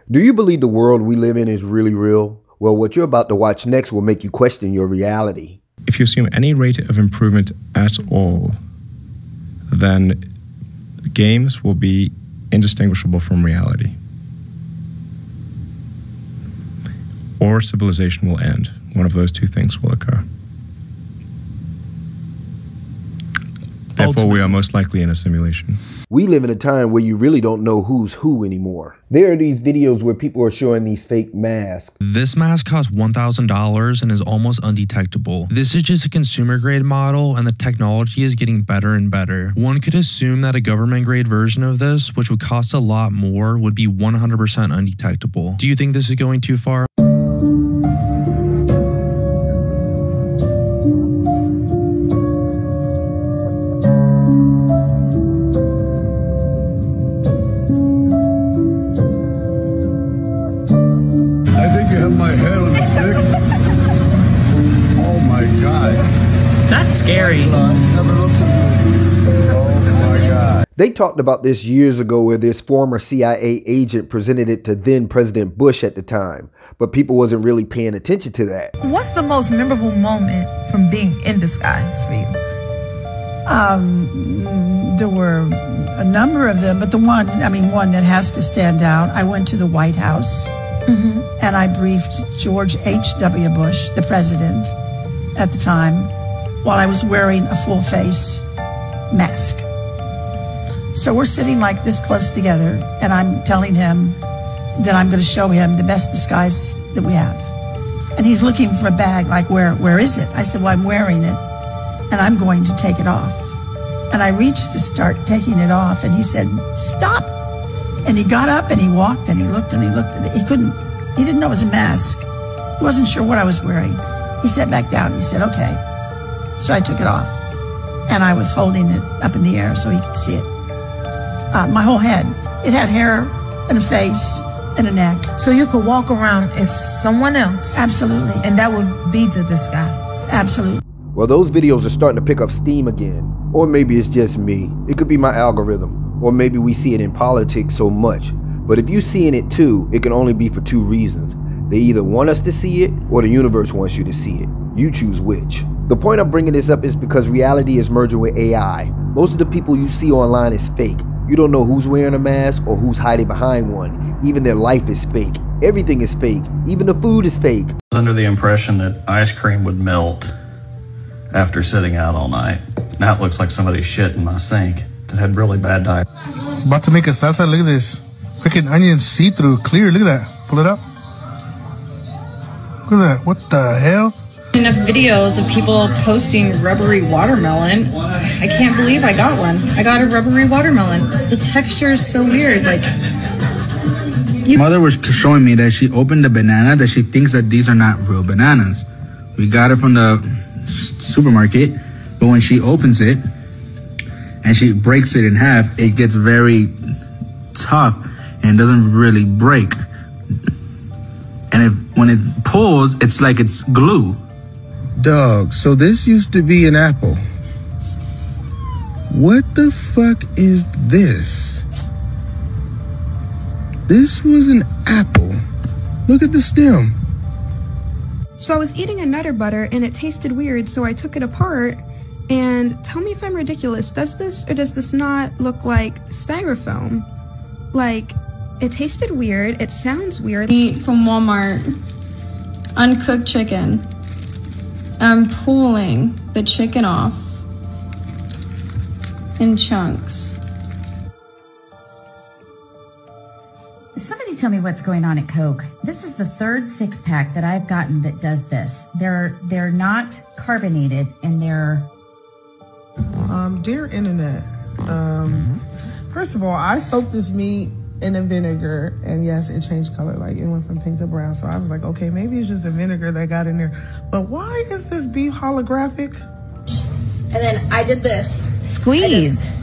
Do you believe the world we live in is really real? Well, what you're about to watch next will make you question your reality. If you assume any rate of improvement at all, then games will be indistinguishable from reality. Or civilization will end. One of those two things will occur. Therefore, we are most likely in a simulation. We live in a time where you really don't know who's who anymore. There are these videos where people are showing these fake masks. This mask costs $1,000 and is almost undetectable. This is just a consumer grade model and the technology is getting better and better. One could assume that a government grade version of this, which would cost a lot more, would be 100% undetectable. Do you think this is going too far? That's scary. Oh my God. They talked about this years ago where this former CIA agent presented it to then President Bush at the time, but people wasn't really paying attention to that. What's the most memorable moment from being in disguise for you? There were a number of them, but one that has to stand out. I went to the White House and I briefed George H.W. Bush, the president at the time, while I was wearing a full face mask. So we're sitting like this close together and I'm telling him that I'm going to show him the best disguise that we have. And he's looking for a bag, like, where is it? I said, well, I'm wearing it and I'm going to take it off. And I reached to start taking it off and he said, stop. And he got up and he walked and he looked and he looked at it. He didn't know it was a mask. He wasn't sure what I was wearing. He sat back down and he said, okay. So I took it off and I was holding it up in the air so he could see it. My whole head. It had hair and a face and a neck. So you could walk around as someone else? Absolutely. And that would be the disguise? Absolutely. Well, those videos are starting to pick up steam again. Or maybe it's just me. It could be my algorithm. Or maybe we see it in politics so much. But if you're seeing it too, it can only be for two reasons. They either want us to see it or the universe wants you to see it. You choose which. The point I'm bringing this up is because reality is merging with AI. Most of the people you see online is fake. You don't know who's wearing a mask or who's hiding behind one. Even their life is fake. Everything is fake. Even the food is fake. I was under the impression that ice cream would melt after sitting out all night. Now it looks like somebody's shit in my sink that had really bad diet. About to make a salsa. Look at this. Freaking onion see-through, clear. Look at that. Pull it up. Look at that. What the hell? Enough videos of people posting rubbery watermelon. I can't believe I got one. I got a rubbery watermelon. The texture is so weird. Like, Mother was showing me that she opened the banana, that she thinks that these are not real bananas. We got it from the supermarket, but when she opens it and she breaks it in half, it gets very tough and doesn't really break. And when it pulls, it's like it's glue. Dog, so this used to be an apple. What the fuck is this? This was an apple. Look at the stem. So I was eating a Nutter Butter and it tasted weird, so I took it apart. And tell me if I'm ridiculous, does this or does this not look like styrofoam? Like, it tasted weird, it sounds weird. Eat from Walmart, uncooked chicken. I'm pulling the chicken off in chunks. Somebody tell me what's going on at Coke. This is the third six-pack that I've gotten that does this. They're not carbonated and they're... Dear internet, first of all, I soaked this meat in a vinegar and yes, it changed color. Like it went from pink to brown. So I was like, okay, maybe it's just the vinegar that got in there. But why is this beef holographic? And then I did this. Squeeze.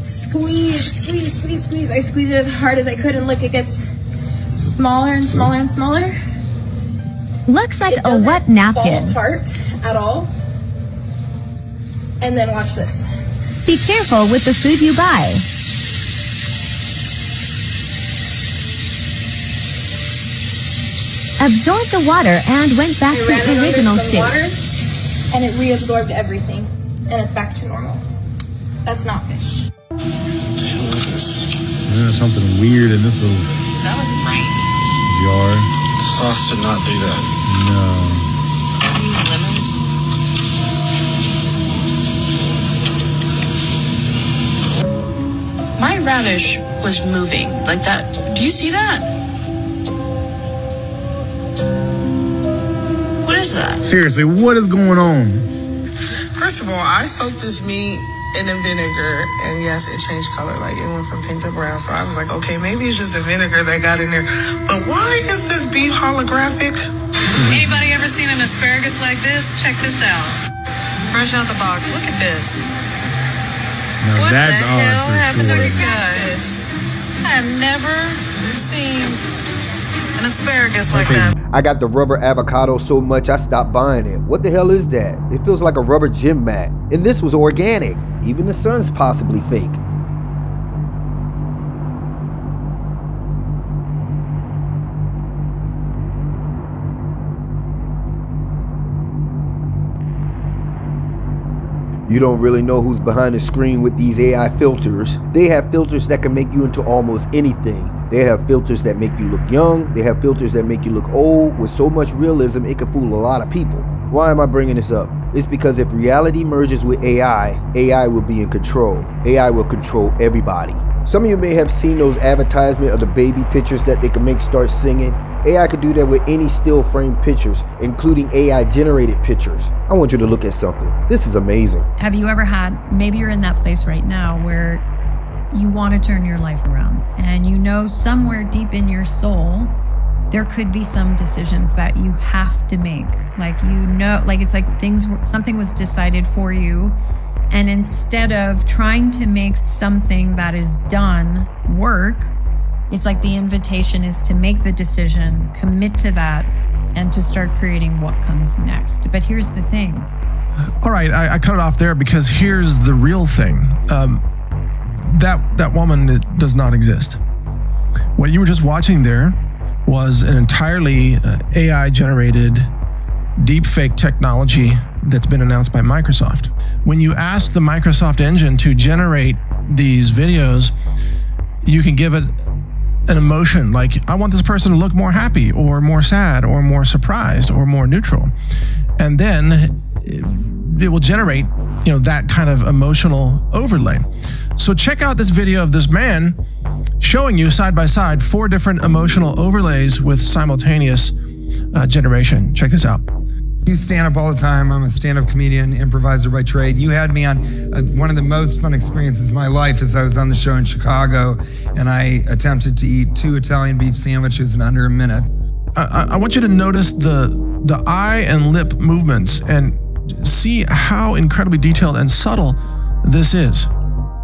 Squeeze, squeeze, squeeze, squeeze. I squeezed it as hard as I could and look, it gets smaller and smaller and smaller. Looks like a wet napkin. Fall apart at all. And then watch this. Be careful with the food you buy. absorbed the water and went back to its original shape. And it reabsorbed everything, and it's back to normal. That's not fish. What the hell is this? There's something weird in this little jar. The sauce did not do that. No. Lemons? My radish was moving like that. Do you see that? What is that? Seriously, what is going on? First of all, I soaked this meat in the vinegar, and yes, it changed color. Like, it went from pink to brown. So I was like, okay, maybe it's just the vinegar that got in there. But why is this beef holographic? Anybody ever seen an asparagus like this? Check this out. Fresh out the box. Look at this. Now What that's the odd hell for happened to sure. these guys? I have never seen an asparagus like that. I got the rubber avocado so much I stopped buying it. What the hell is that? It feels like a rubber gym mat. And this was organic. Even the sun's possibly fake. You don't really know who's behind the screen with these AI filters. They have filters that can make you into almost anything. They have filters that make you look young. They have filters that make you look old. With so much realism, it can fool a lot of people. Why am I bringing this up? It's because if reality merges with AI, AI will be in control. AI will control everybody. Some of you may have seen those advertisements of the baby pictures that they can make start singing. AI could do that with any still frame pictures, including AI generated pictures. I want you to look at something. This is amazing. Have you ever had, maybe you're in that place right now where you want to turn your life around, and you know somewhere deep in your soul there could be some decisions that you have to make. Like, you know, like it's like something was decided for you, and instead of trying to make something that is done work, it's like the invitation is to make the decision, commit to that, and to start creating what comes next. But here's the thing. All right, I cut it off there because here's the real thing. That woman does not exist. What you were just watching there was an entirely AI-generated deepfake technology that's been announced by Microsoft. When you ask the Microsoft engine to generate these videos, you can give it an emotion like, I want this person to look more happy or more sad or more surprised or more neutral. And then it will generate, you know, that kind of emotional overlay. So check out this video of this man showing you side by side 4 different emotional overlays with simultaneous generation. Check this out. You stand up all the time. I'm a stand-up comedian, improviser by trade. You had me on one of the most fun experiences of my life as I was on the show in Chicago, and I attempted to eat 2 Italian beef sandwiches in under a minute. I want you to notice the eye and lip movements and see how incredibly detailed and subtle this is.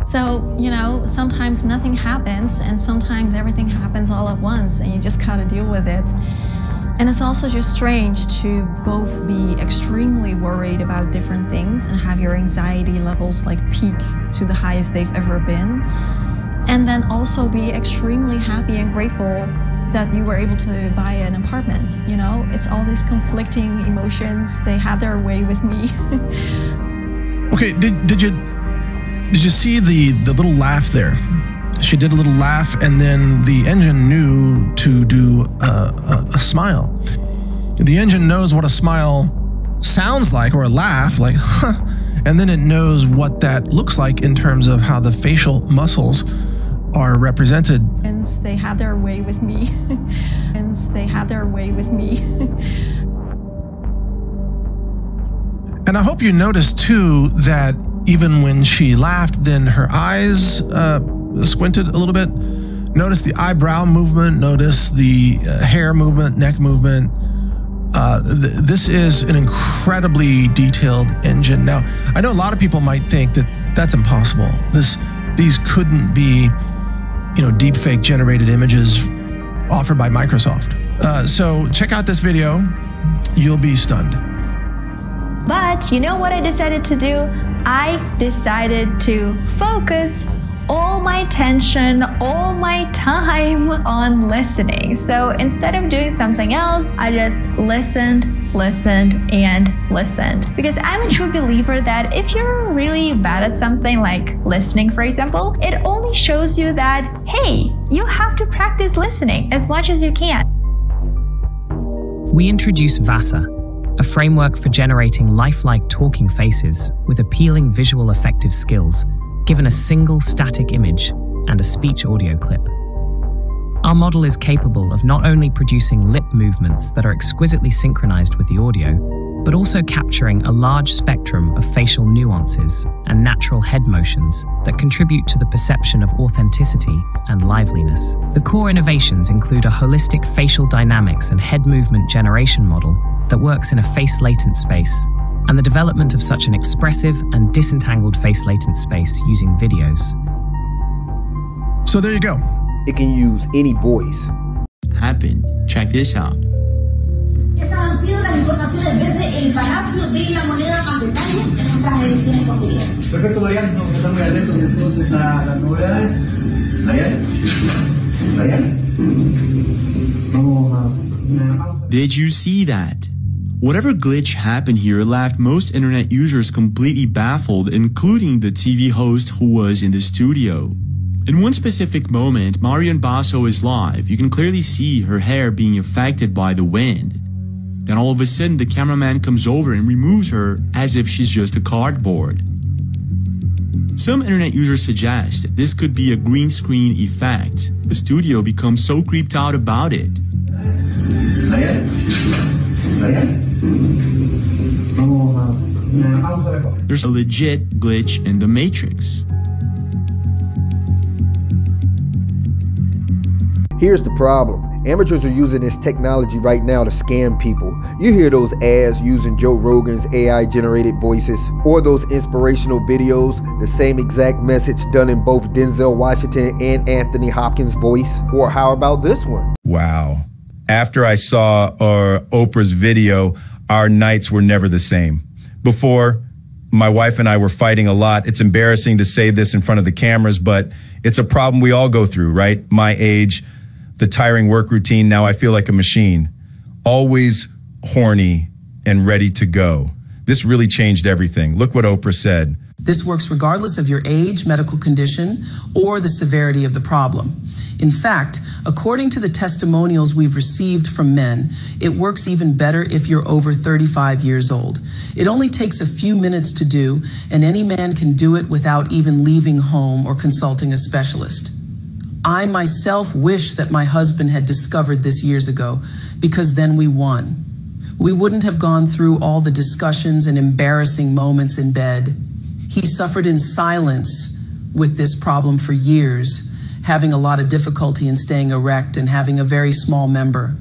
So, you know, sometimes nothing happens, and sometimes everything happens all at once, and you just gotta deal with it. And it's also just strange to both be extremely worried about different things and have your anxiety levels like peak to the highest they've ever been, and then also be extremely happy and grateful that you were able to buy an apartment. You know, it's all these conflicting emotions. They had their way with me. Okay, did you see the little laugh there? She did a little laugh, and then the engine knew to do a smile. The engine knows what a smile sounds like, or a laugh, like, huh, and then it knows what that looks like in terms of how the facial muscles are represented. They had their way with me. They had their way with me. And I hope you noticed too that even when she laughed, then her eyes squinted a little bit. Notice the eyebrow movement, notice the hair movement, neck movement. This is an incredibly detailed engine. Now, I know a lot of people might think that that's impossible. These couldn't be, you know, deepfake generated images offered by Microsoft. So check out this video. You'll be stunned. But you know what I decided to do? I decided to focus all my attention, all my time on listening. So instead of doing something else, I just listened, and listened. Because I'm a true believer that if you're really bad at something like listening, for example, it only shows you that, hey, you have to practice listening as much as you can. We introduce Vasa, a framework for generating lifelike talking faces with appealing visual effective skills, given a single static image and a speech audio clip. Our model is capable of not only producing lip movements that are exquisitely synchronized with the audio, but also capturing a large spectrum of facial nuances and natural head motions that contribute to the perception of authenticity and liveliness. The core innovations include a holistic facial dynamics and head movement generation model that works in a face latent space, and the development of such an expressive and disentangled face latent space using videos. So there you go. It can use any voice. Happen. Check this out. Estas han sido las informaciones desde el Palacio de la Moneda, más detalles en nuestras ediciones posteriores. Perfecto, Mariana, vamos a estar muy atentos entonces a las novedades. Mariana. Did you see that? Whatever glitch happened here left most internet users completely baffled, including the TV host who was in the studio. In one specific moment, Marian Basso is live. You can clearly see her hair being affected by the wind. Then all of a sudden, the cameraman comes over and removes her as if she's just a cardboard. Some internet users suggest this could be a green screen effect. The studio becomes so creeped out about it. There's a legit glitch in the Matrix. Here's the problem. Amateurs are using this technology right now to scam people. You hear those ads using Joe Rogan's AI-generated voices, or those inspirational videos, the same exact message done in both Denzel Washington and Anthony Hopkins' voice. Or how about this one? Wow. After I saw Oprah's video, our nights were never the same. Before, my wife and I were fighting a lot. It's embarrassing to say this in front of the cameras, but it's a problem we all go through, right? My age, the tiring work routine, now I feel like a machine. Always horny and ready to go. This really changed everything. Look what Oprah said. This works regardless of your age, medical condition, or the severity of the problem. In fact, according to the testimonials we've received from men, it works even better if you're over 35 years old. It only takes a few minutes to do, and any man can do it without even leaving home or consulting a specialist. I myself wish that my husband had discovered this years ago, because then we won. We wouldn't have gone through all the discussions and embarrassing moments in bed. He suffered in silence with this problem for years, having a lot of difficulty in staying erect and having a very small member.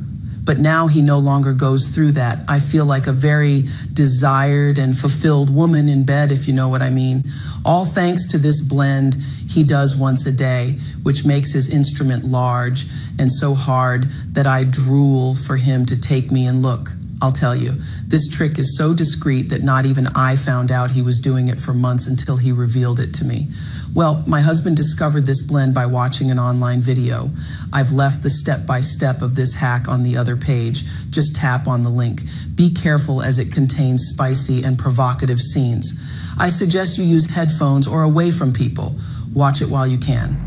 But now he no longer goes through that. I feel like a very desired and fulfilled woman in bed, if you know what I mean. All thanks to this blend he does once a day, which makes his instrument large and so hard that I drool for him to take me and look. I'll tell you, this trick is so discreet that not even I found out he was doing it for months until he revealed it to me. Well, my husband discovered this blend by watching an online video. I've left the step-by-step of this hack on the other page. Just tap on the link. Be careful as it contains spicy and provocative scenes. I suggest you use headphones or away from people. Watch it while you can.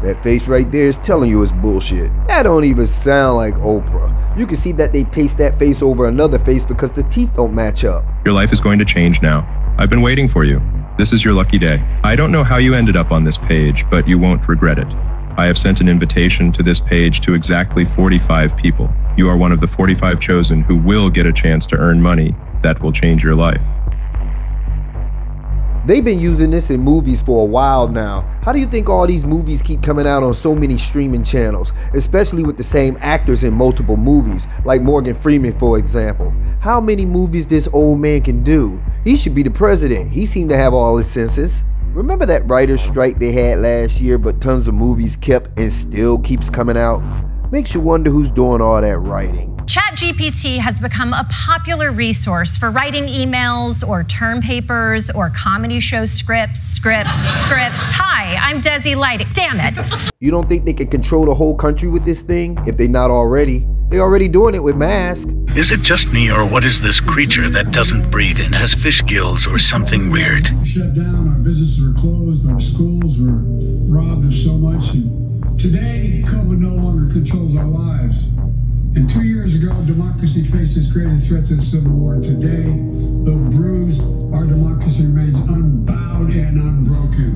That face right there is telling you it's bullshit. That don't even sound like Oprah. You can see that they paste that face over another face because the teeth don't match up. Your life is going to change now. I've been waiting for you. This is your lucky day. I don't know how you ended up on this page, but you won't regret it. I have sent an invitation to this page to exactly 45 people. You are one of the 45 chosen who will get a chance to earn money that will change your life. They've been using this in movies for a while now. How do you think all these movies keep coming out on so many streaming channels, especially with the same actors in multiple movies, like Morgan Freeman, for example? How many movies this old man can do? He should be the president. He seemed to have all his senses. Remember that writer's strike they had last year, but tons of movies kept and still keeps coming out? Makes you wonder who's doing all that writing. ChatGPT has become a popular resource for writing emails or term papers or comedy show scripts. Hi, I'm Desi Light. Damn it. You don't think they can control the whole country with this thing? If they not already. They're already doing it with masks. Is it just me, or what is this creature that doesn't breathe and has fish gills or something weird? Shut down, our businesses are closed, our schools were robbed of so much. And today, COVID no longer controls our lives. And 2 years ago, democracy faced its greatest threat to the Civil War. Today, though bruised, our democracy remains unbowed and unbroken.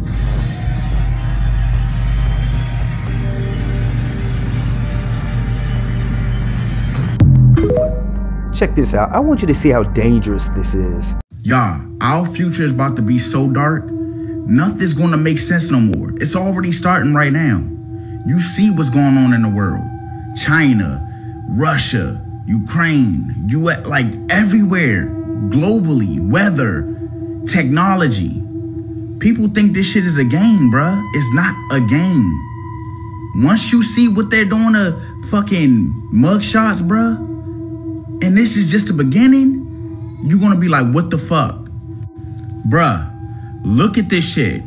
Check this out. I want you to see how dangerous this is. Y'all, our future is about to be so dark, nothing's gonna make sense no more. It's already starting right now. You see what's going on in the world. China, Russia, Ukraine, like everywhere, globally, weather, technology. People think this shit is a game, bruh. It's not a game. Once you see what they're doing to fucking mugshots, bruh, and this is just the beginning, you're gonna be like, what the fuck? Bruh, look at this shit.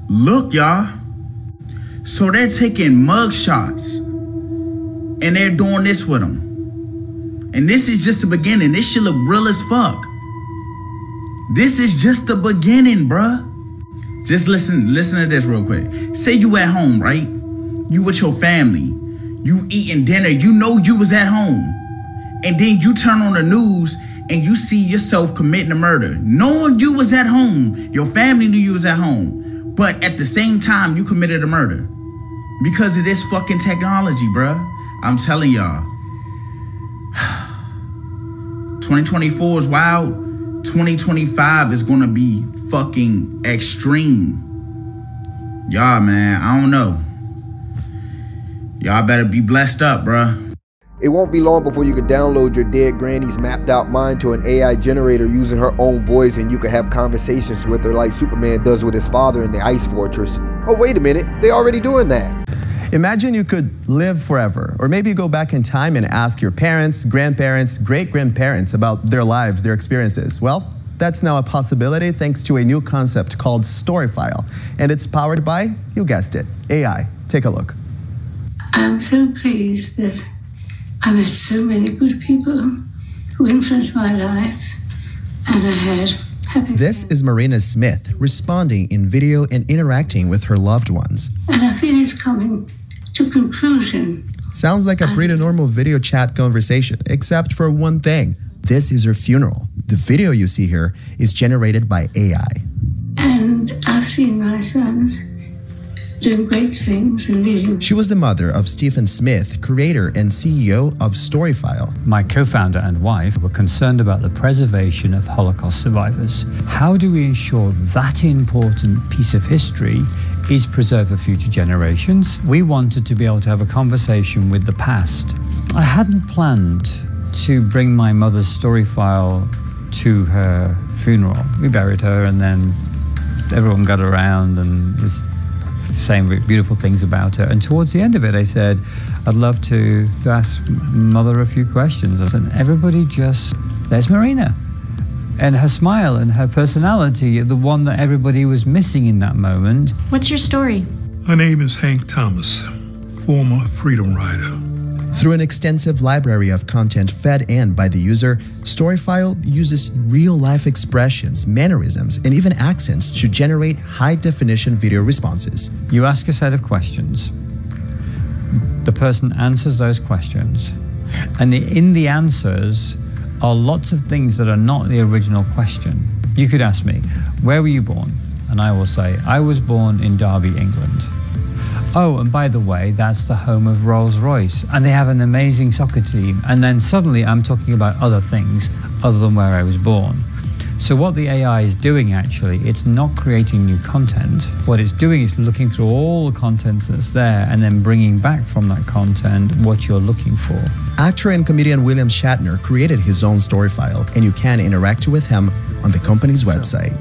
Look, y'all. So they're taking mugshots and they're doing this with them. And this is just the beginning. This shit look real as fuck. This is just the beginning, bruh. Just listen to this real quick. Say you at home, right? You with your family. You eating dinner. You know you was at home. And then you turn on the news and you see yourself committing a murder. Knowing you was at home. Your family knew you was at home. But at the same time, you committed a murder. Because of this fucking technology, bruh. I'm telling y'all. 2024 is wild. 2025 is gonna be fucking extreme. Y'all, man, I don't know. Y'all better be blessed up, bruh. It won't be long before you could download your dead granny's mapped out mind to an AI generator using her own voice, and you could have conversations with her like Superman does with his father in the Ice Fortress. Oh, wait a minute, they already doing that. Imagine you could live forever, or maybe go back in time and ask your parents, grandparents, great-grandparents about their lives, their experiences. Well, that's now a possibility thanks to a new concept called Storyfile, and it's powered by, you guessed it, AI. Take a look. I'm so pleased that I met so many good people who influenced my life, and I had happy This is Marina Smith responding in video and interacting with her loved ones. and I feel it's coming to conclusion. Sounds like a pretty normal video chat conversation, except for one thing. This is her funeral. The video you see here is generated by AI. And I've seen my sons doing great things and leading. She was the mother of Stephen Smith, creator and CEO of Storyfile. My co-founder and wife were concerned about the preservation of Holocaust survivors. How do we ensure that important piece of history is preserved for future generations? We wanted to be able to have a conversation with the past. I hadn't planned to bring my mother's Storyfile to her funeral. We buried her and then everyone got around and was saying beautiful things about her. And towards the end of it, I said, I'd love to ask Mother a few questions. And everybody just, there's Marina. And her smile and her personality, the one that everybody was missing in that moment. What's your story? My name is Hank Thomas, former freedom rider. Through an extensive library of content fed in by the user, Storyfile uses real-life expressions, mannerisms, and even accents to generate high-definition video responses. You ask a set of questions. The person answers those questions. And in the answers are lots of things that are not the original question. You could ask me, where were you born? And I will say, I was born in Derby, England. Oh, and by the way, that's the home of Rolls-Royce, and they have an amazing soccer team. And then suddenly I'm talking about other things other than where I was born. So what the AI is doing actually, it's not creating new content. What it's doing is looking through all the content that's there and then bringing back from that content what you're looking for. Actor and comedian William Shatner created his own Storyfile, and you can interact with him on the company's website.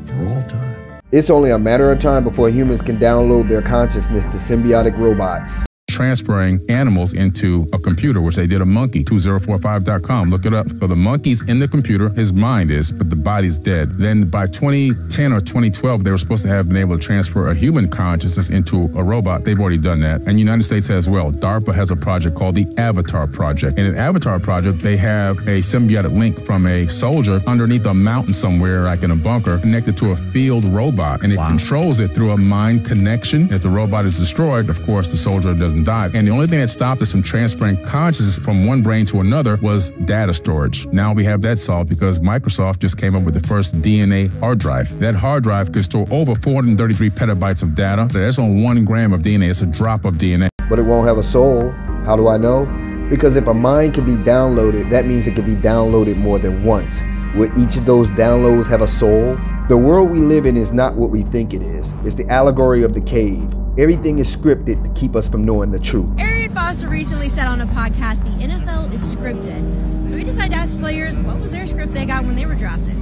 For all time. It's only a matter of time before humans can download their consciousness to symbiotic robots. transferring animals into a computer, which they did a monkey, 2045.com. Look it up. So the monkey's in the computer, his mind is, but the body's dead. Then by 2010 or 2012, they were supposed to have been able to transfer a human consciousness into a robot. They've already done that. And the United States as well. DARPA has a project called the Avatar Project. In an Avatar Project, they have a symbiotic link from a soldier underneath a mountain somewhere, like in a bunker, connected to a field robot. And it controls it through a mind connection. If the robot is destroyed, of course, the soldier doesn't die. And the only thing that stopped us from transferring consciousness from one brain to another was data storage. Now we have that solved because Microsoft just came up with the first DNA hard drive. That hard drive could store over 433 petabytes of data. That's on 1 gram of DNA. It's a drop of DNA. But it won't have a soul. How do I know? Because if a mind can be downloaded, that means it can be downloaded more than once. Will each of those downloads have a soul? The world we live in is not what we think it is. It's the allegory of the cave. Everything is scripted to keep us from knowing the truth. Arian Foster recently said on a podcast, the NFL is scripted. So we decided to ask players, what was their script they got when they were drafted?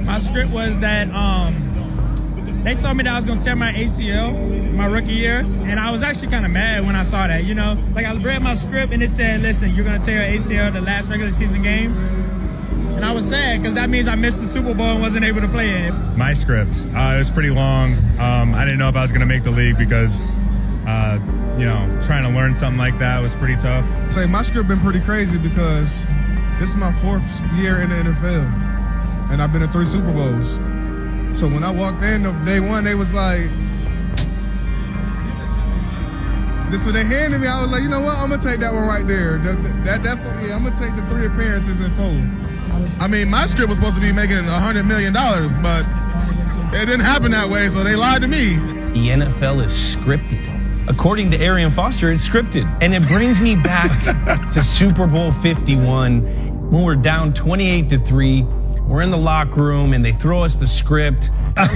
My script was that they told me that I was going to tear my ACL my rookie year, and I was actually kind of mad when I saw that, you know? Like, I read my script, and it said, listen, you're going to tear your ACL the last regular season game. And I was sad, because that means I missed the Super Bowl and wasn't able to play it. My script, it was pretty long. I didn't know if I was going to make the league because, you know, trying to learn something like that was pretty tough. Say, my script been pretty crazy because this is my 4th year in the NFL, and I've been to 3 Super Bowls. So when I walked in of day one, they was like, this what they handed me. I was like, you know what? I'm gonna take that one right there. That definitely, yeah, I'm gonna take the 3 appearances in full. I mean, my script was supposed to be making $100 million, but it didn't happen that way, so they lied to me. The NFL is scripted. According to Arian Foster, it's scripted. And it brings me back to Super Bowl 51 when we're down 28-3. We're in the locker room and they throw us the script for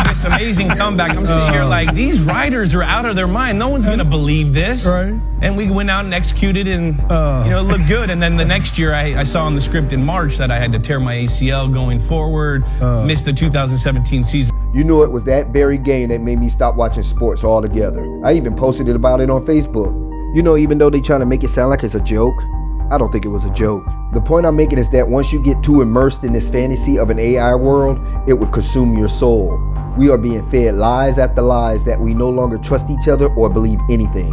this amazing comeback. I'm sitting here like, these writers are out of their mind. No one's going to believe this. Right. And we went out and executed and, you know, it looked good. And then the next year I saw on the script in March that I had to tear my ACL going forward, miss the 2017 season. You knew it was that very game that made me stop watching sports altogether. I even posted about it on Facebook. You know, even though they trying to make it sound like it's a joke, I don't think it was a joke. The point I'm making is that once you get too immersed in this fantasy of an AI world, it would consume your soul. We are being fed lies after lies that we no longer trust each other or believe anything.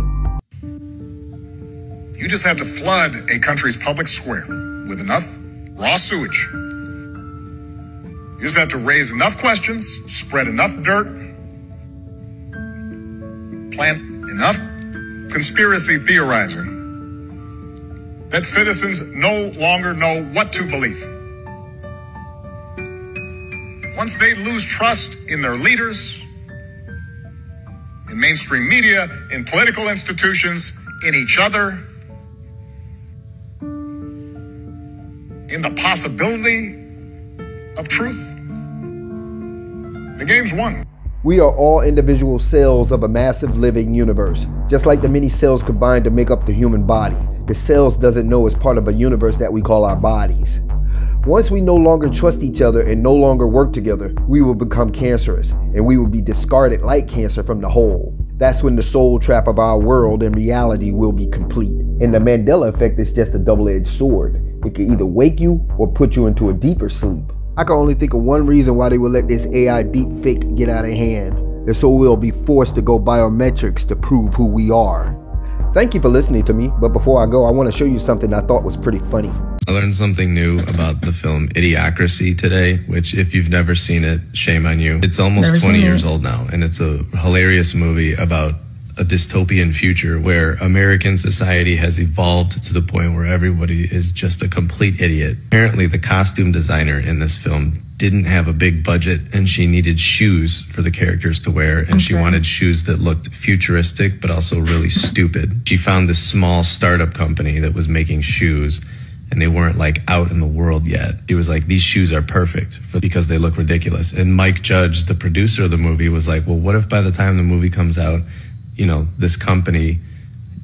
You just have to flood a country's public square with enough raw sewage. You just have to raise enough questions, spread enough dirt, plant enough conspiracy theorizing that citizens no longer know what to believe. Once they lose trust in their leaders, in mainstream media, in political institutions, in each other, in the possibility of truth, the game's won. We are all individual cells of a massive living universe, just like the many cells combined to make up the human body. The cells doesn't know it's part of a universe that we call our bodies. Once we no longer trust each other and no longer work together, we will become cancerous, and we will be discarded like cancer from the whole. That's when the soul trap of our world and reality will be complete. And the Mandela effect is just a double-edged sword. It can either wake you or put you into a deeper sleep. I can only think of one reason why they will let this AI deepfake get out of hand, and so we'll be forced to go biometrics to prove who we are. Thank you for listening to me, but before I go, I want to show you something I thought was pretty funny. I learned something new about the film Idiocracy today, which if you've never seen it, shame on you. It's almost 20 years old now, and it's a hilarious movie about a dystopian future where American society has evolved to the point where everybody is just a complete idiot. Apparently, the costume designer in this film didn't have a big budget, and she needed shoes for the characters to wear, and she wanted shoes that looked futuristic but also really stupid. She found this small startup company that was making shoes, and they weren't like out in the world yet. She was like, these shoes are perfect because they look ridiculous. And Mike Judge, the producer of the movie, was like, well, what if by the time the movie comes out, you know, this company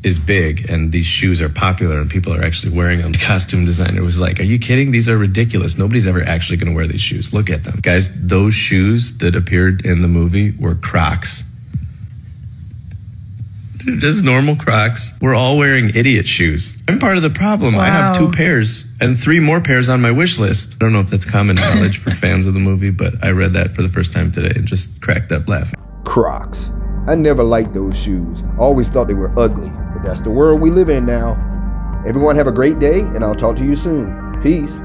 is big and these shoes are popular and people are actually wearing them? The costume designer was like, are you kidding? These are ridiculous. Nobody's ever actually going to wear these shoes. Look at them. Guys, those shoes that appeared in the movie were Crocs. Just normal Crocs. We're all wearing idiot shoes. I'm part of the problem. Wow. I have 2 pairs and 3 more pairs on my wish list. I don't know if that's common knowledge for fans of the movie, but I read that for the first time today and just cracked up laughing. Crocs. I never liked those shoes. I always thought they were ugly, but that's the world we live in now. Everyone have a great day, and I'll talk to you soon. Peace.